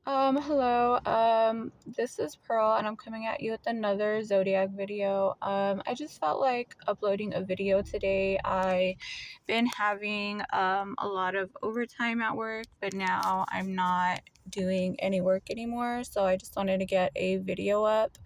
Hello. This is Pearl, and I'm coming at you with another zodiac video. I just felt like uploading a video today. I've been having a lot of overtime at work, but now I'm not doing any work anymore, so I just wanted to get a video up.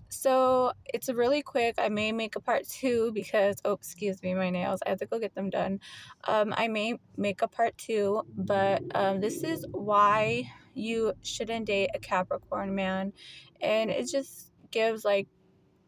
So it's really quick. I may make a part two because, oh, excuse me, my nails. I have to go get them done. I may make a part two, but this is why you shouldn't date a Capricorn man, and it just gives like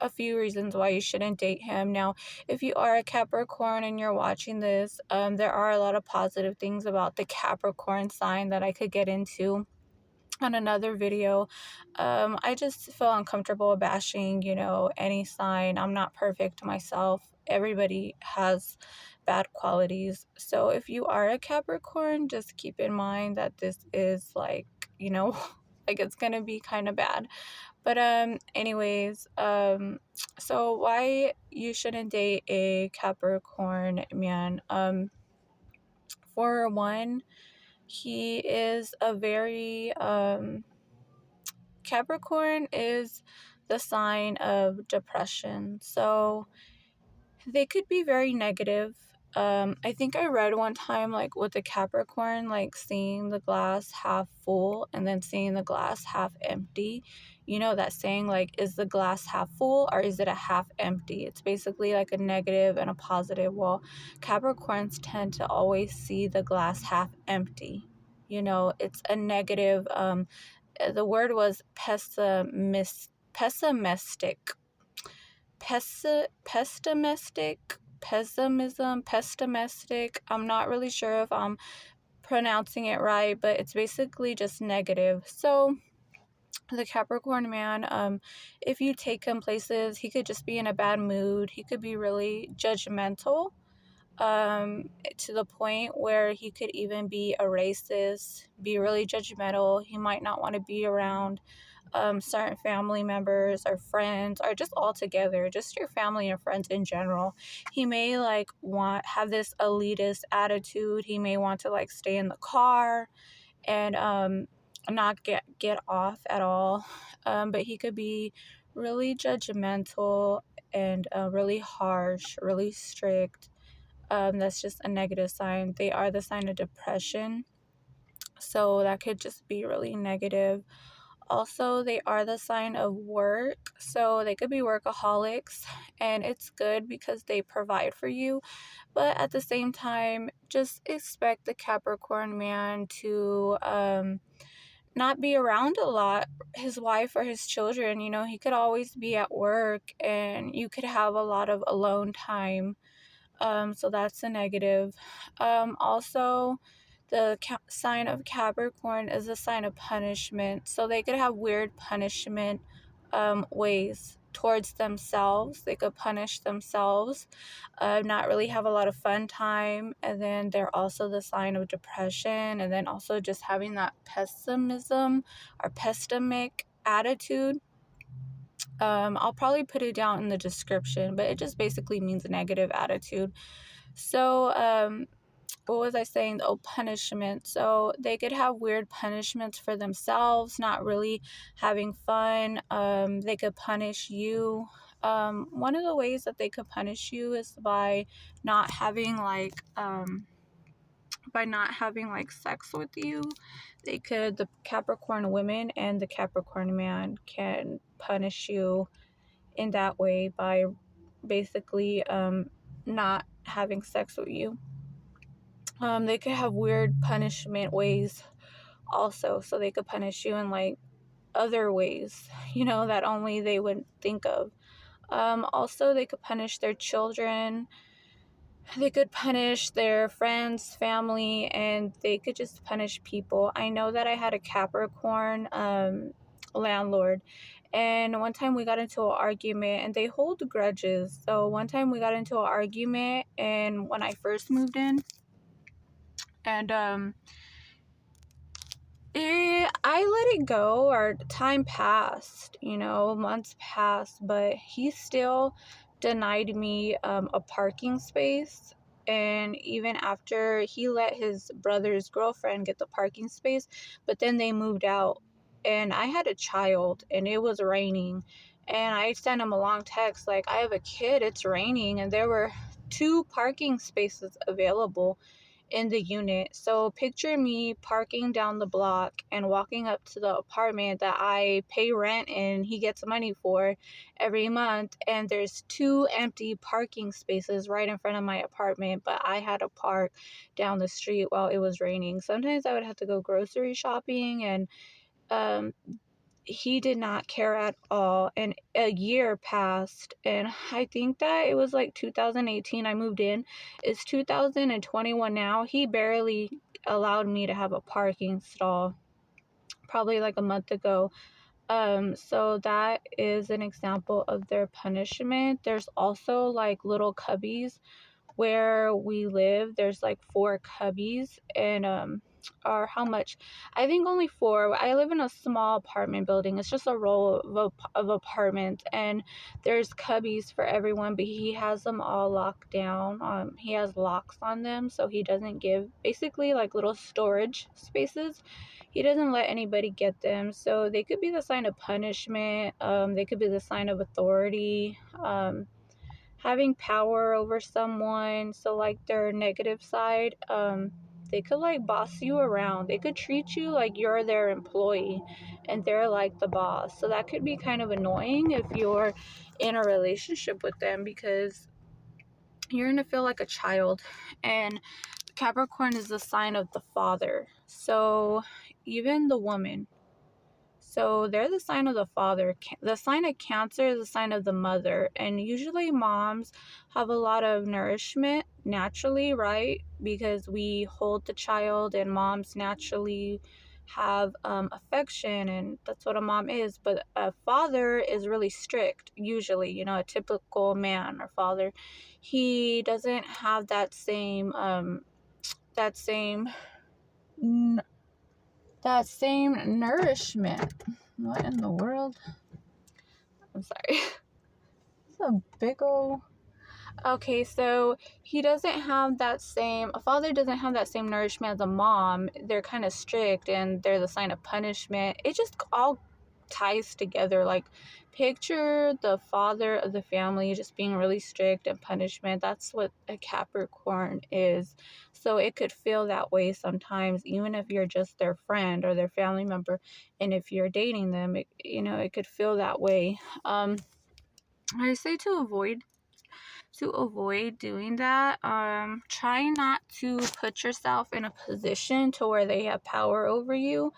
a few reasons why you shouldn't date him. Now, if you are a Capricorn and you're watching this, there are a lot of positive things about the Capricorn sign that I could get into on another video. I just feel uncomfortable bashing, any sign. I'm not perfect myself. Everybody has bad qualities. So if you are a Capricorn, just keep in mind that this is like, like it's gonna be kind of bad. But anyways, so why you shouldn't date a Capricorn man? For one, he is a very Capricorn is the sign of depression. So they could be very negative. I think I read one time, like with the Capricorn, like seeing the glass half full and then seeing the glass half empty. You know, that saying, like, is the glass half full or is it a half empty? It's basically like a negative and a positive. Well, Capricorns tend to always see the glass half empty. It's a negative. The word was pessimistic, pessimistic. I'm not really sure if I'm pronouncing it right, but it's basically just negative. So the Capricorn man, if you take him places, he could just be in a bad mood. He could be really judgmental, to the point where he could even be a racist, be really judgmental. He might not want to be around certain family members or friends, or just all together, just your family and friends in general. He may like have this elitist attitude. He may want to like stay in the car and not get off at all. But he could be really judgmental and really harsh, really strict. That's just a negative sign. They are the sign of depression, so that could just be really negative. Also, they are the sign of work, so they could be workaholics, and it's good because they provide for you. But at the same time, just expect the Capricorn man to not be around a lot, his wife or his children. He could always be at work, and you could have a lot of alone time. So that's a negative. Also, the sign of Capricorn is a sign of punishment. So they could have weird punishment ways towards themselves. They could punish themselves, not really have a lot of fun time. And then they're also the sign of depression. And then also just having that pessimism or pessimistic attitude. I'll probably put it down in the description, but it just basically means a negative attitude. So, what was I saying? Oh, punishment. So they could have weird punishments for themselves, not really having fun. They could punish you. One of the ways that they could punish you is not having like by not having like sex with you. The Capricorn women and the Capricorn man can punish you in that way by basically not having sex with you. They could have weird punishment ways also, so they could punish you in like other ways, that only they would think of. Also, they could punish their children, they could punish their friends, family, and they could just punish people. I know that I had a Capricorn landlord, and one time we got into an argument, and they hold grudges. So one time we got into an argument, and when I first moved in, and I let it go, or time passed, months passed, but he still denied me a parking space. And even after he let his brother's girlfriend get the parking space, but then they moved out. And I had a child and it was raining. And I sent him a long text like, I have a kid, it's raining. And there were 2 parking spaces available in the unit. So picture me parking down the block and walking up to the apartment that I pay rent and he gets money for every month, and there's 2 empty parking spaces right in front of my apartment, but I had to park down the street while it was raining. Sometimes I would have to go grocery shopping, and um he did not care at all. And a year passed, and I think that it was like 2018 I moved in. It's 2021 now. He barely allowed me to have a parking stall probably like a month ago. So that is an example of their punishment. There's also like little cubbies where we live. There's like 4 cubbies, and or how much, I think only 4. I live in a small apartment building. It's just a row of apartments, and there's cubbies for everyone, but he has them all locked down. He has locks on them, so he doesn't give, basically like little storage spaces. He doesn't let anybody get them, so they could be the sign of punishment. They could be the sign of authority. Having power over someone, so like their negative side. They could like boss you around. They could treat you like you're their employee and they're like the boss. So that could be kind of annoying if you're in a relationship with them, because you're going to feel like a child. And Capricorn is the sign of the father. So even the woman, so they're the sign of the father. The sign of Cancer is the sign of the mother. And usually moms have a lot of nourishment naturally, right? Because we hold the child, and moms naturally have affection, and that's what a mom is. But a father is really strict, usually, a typical man or father. He doesn't have that same that same nourishment. What in the world? I'm sorry. It's a big old. Okay, so a father doesn't have that same nourishment as a mom. They're kind of strict and they're the sign of punishment. It just all ties together. Like, picture the father of the family just being really strict and punishment. That's what a Capricorn is. So it could feel that way sometimes, even if you're just their friend or their family member. And if you're dating them, it could feel that way. I say to avoid doing that. Try not to put yourself in a position to where they have power over you.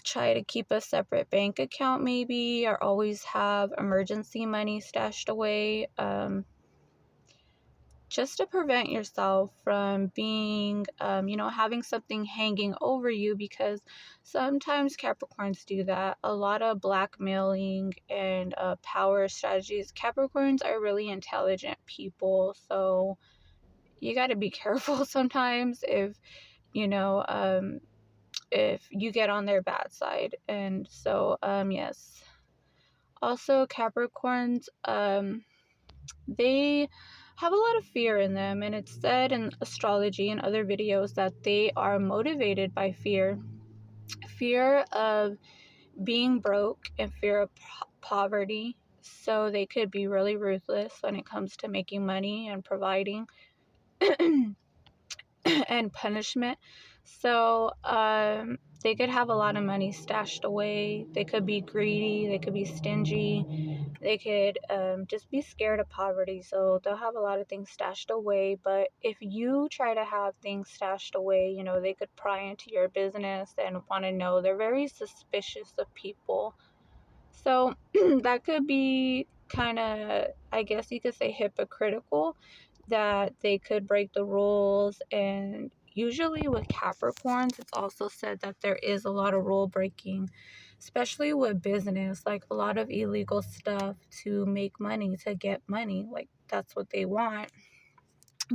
Try to keep a separate bank account maybe, or always have emergency money stashed away, just to prevent yourself from being, having something hanging over you, because sometimes Capricorns do that. A lot of blackmailing and power strategies. Capricorns are really intelligent people, so you got to be careful sometimes you know, if you get on their bad side. And so, yes. Also, Capricorns, they have a lot of fear in them, and it's said in astrology and other videos that they are motivated by fear of being broke and fear of poverty. So they could be really ruthless when it comes to making money and providing and punishment. So they could have a lot of money stashed away. They could be greedy. They could be stingy. They could just be scared of poverty. So they'll have a lot of things stashed away. But if you try to have things stashed away, they could pry into your business and want to know. They're very suspicious of people. So that could be kind of, I guess you could say, hypocritical, that they could break the rules. And usually with Capricorns, it's also said that there is a lot of rule breaking, especially with business, like a lot of illegal stuff to make money, to get money. Like, that's what they want.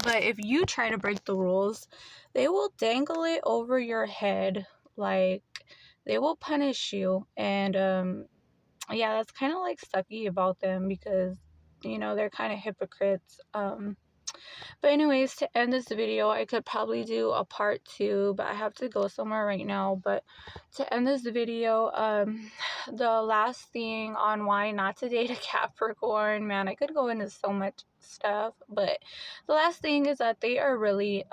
But if you try to break the rules, they will dangle it over your head. Like, they will punish you. And yeah, that's kind of like sucky about them, because they're kind of hypocrites. But anyways, to end this video, I could probably do a part 2, but I have to go somewhere right now. But to end this video, the last thing on why not to date a Capricorn, man, I could go into so much stuff, but the last thing is that they are really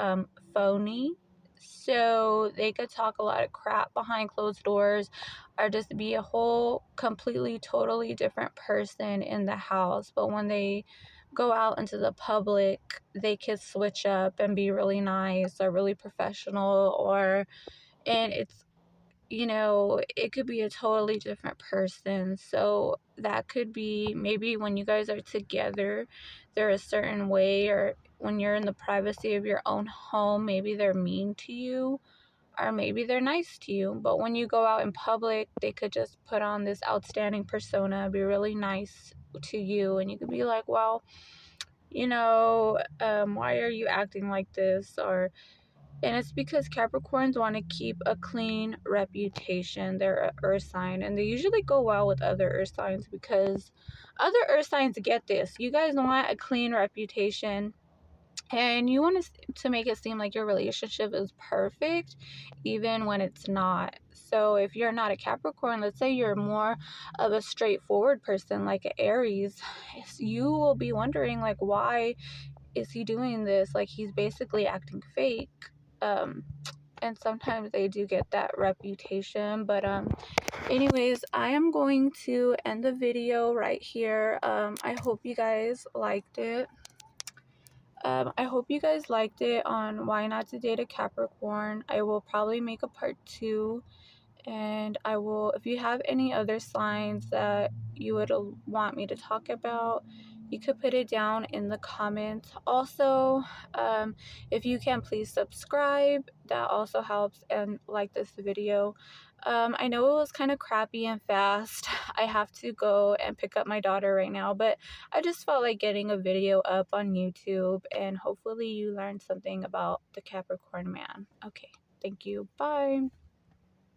phony. So they could talk a lot of crap behind closed doors, or just be a whole completely totally different person in the house, but when they go out into the public, they could switch up and be really nice or really professional, and it's, it could be a totally different person. So that could be maybe when you guys are together, they're a certain way, or when you're in the privacy of your own home, maybe they're mean to you, or maybe they're nice to you. But when you go out in public, they could just put on this outstanding persona, be really nice to you, and you could be like, well, why are you acting like this? And it's because Capricorns want to keep a clean reputation. They're an earth sign, and they usually go well with other earth signs because other earth signs get this. You guys want a clean reputation, and you want to make it seem like your relationship is perfect, even when it's not. So if you're not a Capricorn, let's say you're more of a straightforward person like an Aries, you will be wondering, like, why is he doing this? Like, he's basically acting fake. Um, and sometimes they do get that reputation. But anyways, I am going to end the video right here. I hope you guys liked it. I hope you guys liked it on why not to date a Capricorn. I will probably make a part 2, and I will, if you have any other signs that you would want me to talk about, you could put it down in the comments. Also, if you can, please subscribe. That also helps, and like this video. I know it was kind of crappy and fast. I have to go and pick up my daughter right now, but I just felt like getting a video up on YouTube, and hopefully you learned something about the Capricorn man. Okay, thank you. Bye.